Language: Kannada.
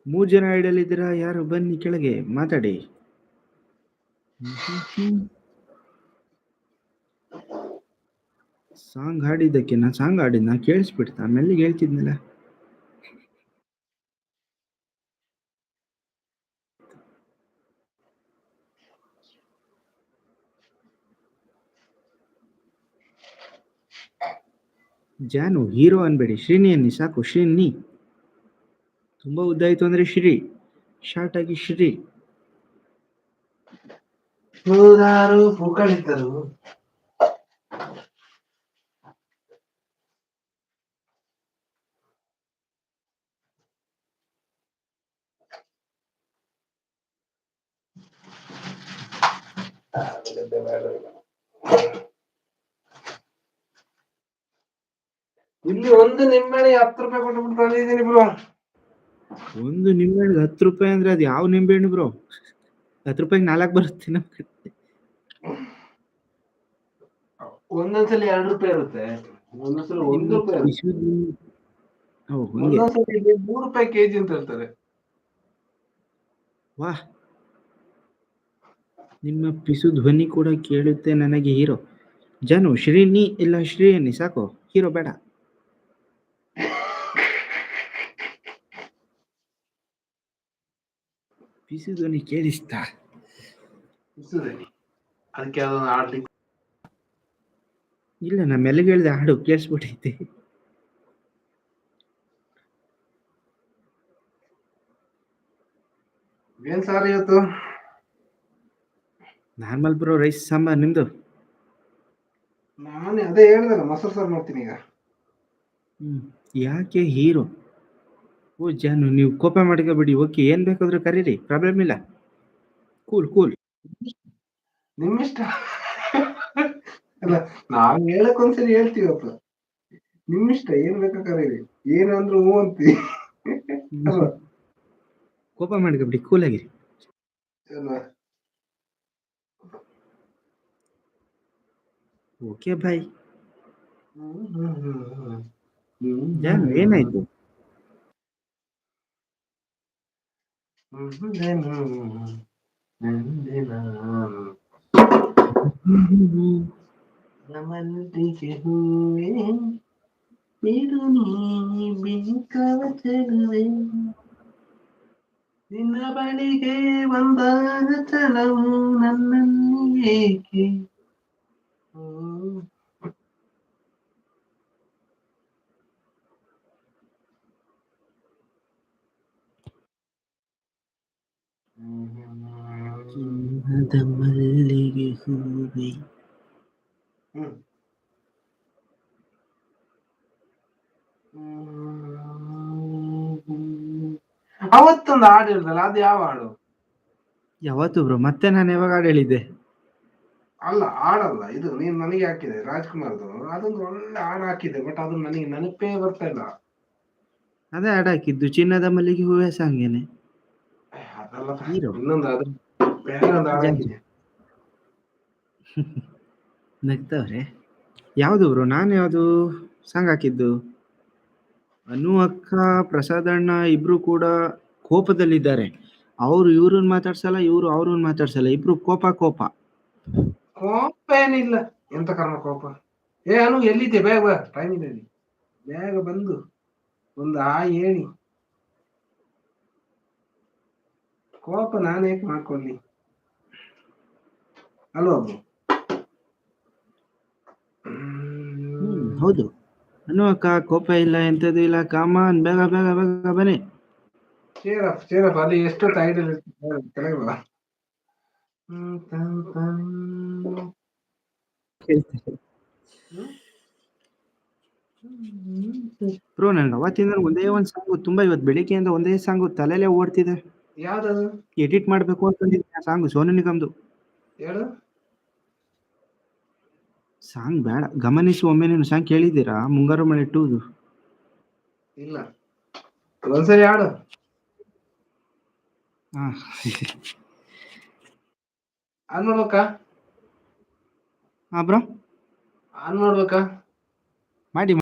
ಮೂರ್ ಜನ ಐಡಲಿದ್ದೀರಾ? ಯಾರು ಬನ್ನಿ ಕೆಳಗೆ ಮಾತಾಡಿ. ಸಾಂಗ್ ಹಾಡಿದ್ದಕ್ಕೆ ನಾ ಸಾಂಗ್ ಹಾಡಿದ್ನ ಕೇಳಿಸ್ಬಿಡ್ತಾ ಮೆಲ್ಲಿಗೆ ಹೇಳ್ತಿದ್ನಲ್ಲ. ಜಾನು ಹೀರೋ ಅನ್ಬೇಡಿ, ಶ್ರೀನಿ ಅನ್ನಿ ಸಾಕು. ಶ್ರೀನಿ ತುಂಬಾ ಉದ್ದ ಆಯ್ತು ಅಂದ್ರೆ ಶ್ರೀ, ಶಾರ್ಟ್ ಆಗಿ ಶ್ರೀ. ನೂರಾರು ಪೂಗಳಿದ್ದರು ಇಲ್ಲಿ ಒಂದು ನಿಂಬೆಹಣ್ಣಿ 10 ರೂಪಾಯಿ ಕೊಟ್ಬಿಟ್ಟು ತಂದಿದ್ದೀನಿ ಬ್ರೋ. ಒಂದು ನಿಂಬೆಹಣ್ಣಿಗೆ 10 ರೂಪಾಯಿ ಅಂದ್ರೆ ಅದು ಯಾವ ನಿಂಬೆಹಣ್ಣು ಬ್ರೋ? 10 ರೂಪಾಯಿಗೆ 4 ಬರುತ್ತೆ ನಮ್ ಕಡೆ. ಒಂದೊಂದ್ಸಲಿ 2 ರೂಪಾಯಿ ಇರುತ್ತೆ, ಒಂದೊಂದ್ಸಲಿ 1 ರೂಪಾಯಿ ಇರುತ್ತೆ, ಹಂಗೆ. ಒಂದೊಂದ್ಸಲಿ 3 ರೂಪಾಯಿ ಕೆಜಿ ಅಂತ ಹೇಳ್ತಾರೆ. ವಾಹ್, ನಿಮ್ಮ ಪಿಸು ಧ್ವನಿ ಕೂಡ ಕೇಳುತ್ತೆ ನನಗೆ. ಹೀರೋ ಜಾನು ಶ್ರೀನಿ ಇಲ್ಲ ಶ್ರೀ ಅನ್ನಿ ಸಾಕು, ಹೀರೋ ಬೇಡ. ಪಿಸು ಧ್ವನಿ ಕೇಳಿಸ್ತಾ? ಅದಕ್ಕೆ ಅದೊಂದು ಆಡ್ಲಿಕ್ಕೆ ಇಲ್ಲ, ನಾ ಮೆಲ್ಲಗೆ ಹೇಳ್ದೆ ಹಾಡು ಕೇಳಿಸ್ಬಿಟ್ಟೈತೆ. ಏನ್ ಸಾರ್ ಇವತ್ತು? Normal bro, rice sambar. ನಿಮ್ದು? ನಾನು ಅದೇ ಹೇಳ್ದಲ್ಲ, ಮೊಸರು ಸಾರು ಮಾಡ್ತೀನಿ ಈಗ. ಯಾಕೆ ಹೀರೋ? ಓ ಜಾನು, ನೀವು ಕೋಪ ಮಾಡ್ಕೋಬೇಡಿ. ಓಕೆ, ಏನ್ ಬೇಕಾದ್ರೂ ಕರೀರಿ, ಪ್ರಾಬ್ಲಮ್ ಇಲ್ಲ. Cool cool. ನಿಮ್ಮಿಷ್ಟ. ಅಲ್ಲ, ನಾವ್ ಹೇಳಕ್ ಒಂದ್ಸರಿ ಹೇಳ್ತೀವಪ್ಪ, ನಿಮ್ಮಿಷ್ಟ, ಏನ್ ಬೇಕಾ ಕರೀರಿ, ಏನಂದ್ರು ಹೂ ಅಂತೀವಿ. ಕೋಪ ಮಾಡ್ಕೋಬೇಡಿ, ಕೂಲ್ ಆಗಿರಿ. Okay bye. ಜಾನು ಏನಾಯ್ತು? ಮಲ್ಲಿಗೆ ಹೂವೇ ಬಿಡು ನೀ ಬಿಂಕವ ಚೆಲುವೆ, ನಿನ್ನ ಬಳಿಗೆ ಬಂದಾಗ ಚಲವು ನನ್ನಲ್ಲಿ ಏಕೆ. ಚಿನ್ನದ ಮಲ್ಲಿಗೆ ಹೂವೆ. ಅವತ್ತೊಂದು ಹಾಡು ಹೇಳ್ದಲ್ಲ, ಅದು ಯಾವ ಹಾಡು? ಯಾವತ್ತು ಬ್ರೋ? ಮತ್ತೆ ನಾನು ಯಾವಾಗ ಹಾಡು ಹೇಳಿದ್ದೆ? ಅಲ್ಲ, ಹಾಡಲ್ಲ ಇದು, ನೀನ್ ನನಗೆ ಹಾಕಿದೆ ರಾಜ್ಕುಮಾರ್ದು. ಅದೊಂದು ಒಳ್ಳೆ ಹಾಡು ಹಾಕಿದೆ, ಬಟ್ ಅದು ನನಗೆ ನೆನಪೇ ಬರ್ತಾ ಇಲ್ಲ. ಅದೇ ಹಾಡು ಹಾಕಿದ್ದು, ಚಿನ್ನದ ಮಲ್ಲಿಗೆ ಹೂವೆ ಸಾಂಗೇನೆ. ಅದಲ್ಲ, ಹೀರೋ ಇನ್ನೊಂದು ಅದು ಬೇರೆ ಒಂದು ಹಾಡು ಹಾಕಿದೆ. ನಗ್ತವ್ರೆ. ಯಾವುದು ಬ್ರೋ? ನಾನು ಯಾವುದು ಸಾಂಗ್ ಹಾಕಿದ್ದು? ಅನು ಅಕ್ಕ, ಪ್ರಸಾದ್ ಅಣ್ಣ ಇಬ್ರು ಕೂಡ ಕೋಪದಲ್ಲಿದ್ದಾರೆ. ಅವ್ರು ಇವ್ರನ್ನ ಮಾತಾಡ್ಸಲ್ಲ, ಇವ್ರು ಅವ್ರನ್ನ ಮಾತಾಡ್ಸಲ್ಲ. ಇಬ್ರು ಕೋಪ ಕೋಪ. ಕೋಪ ಏನಿಲ್ಲ, ಎಂತ ಕರ್ಮ ಕೋಪ. ಅನು ಎಲ್ಲಿದ್ದೆ? ಬೇಗ ಬಾ, ಟೈಮ್ ಇದೆ, ಬೇಗ ಬಂದು ಒಂದು ಹೇಳಿ. ಕೋಪ ನಾನೇಕ್ ಮಾಡ್ಕೊಳ್ಳಿ ಅಲ್ವಾ? ಹೌದು, ಅನು ಅಕ್ಕ ಕೋಪ ಇಲ್ಲ, ಎಂತದ್ದು ಇಲ್ಲ. ಕಾಮನ್, ಬೇಗ ಬೇಗ ಬೇಗ ಬನ್ನಿ. ಚೇರಪ್ಪ ಅಲ್ಲಿ ಎಷ್ಟು ಟೈಟಲ್ ಕೆಳಗೆ ಬಾ. ಬ್ರೋ, ನನ್ಗೆ ಅವತ್ತಿಂದ ಒಂದೇ ಒಂದು ಸಾಂಗು ತುಂಬಾ, ಇವತ್ತು ಬೆಳಿಗ್ಗೆಯಿಂದ ಒಂದೇ ಸಾಂಗು ತಲೆಯಲ್ಲೇ ಓಡ್ತಿದೆ. ಯಾವ್ದದು? ಎಡಿಟ್ ಮಾಡ್ಬೇಕು ಅಂತಂದಿದ್ದೆ ಆ ಸಾಂಗು, ಸೋನು ನಿಗಮ್ದು. ಹೇಳು. ಸಾಂಗ್ ಬೇಡ, ಗಮನಿಸು ಒಮ್ಮೆ. ನೀನು ಸಾಂಗ್ ಕೇಳಿದ್ದೀರಾ? ಮುಂಗಾರು ಮಳೆ 2? ಇಲ್ಲ, ಒಂದ್ಸರಿ ಹಾಡು. ಆನ್ ಮಾಡ್ಬೇಕಾ? ಬ್ರೋ ಆನ್ ಮಾಡ್ಬೇಕಾ? ಮಾಡಿ.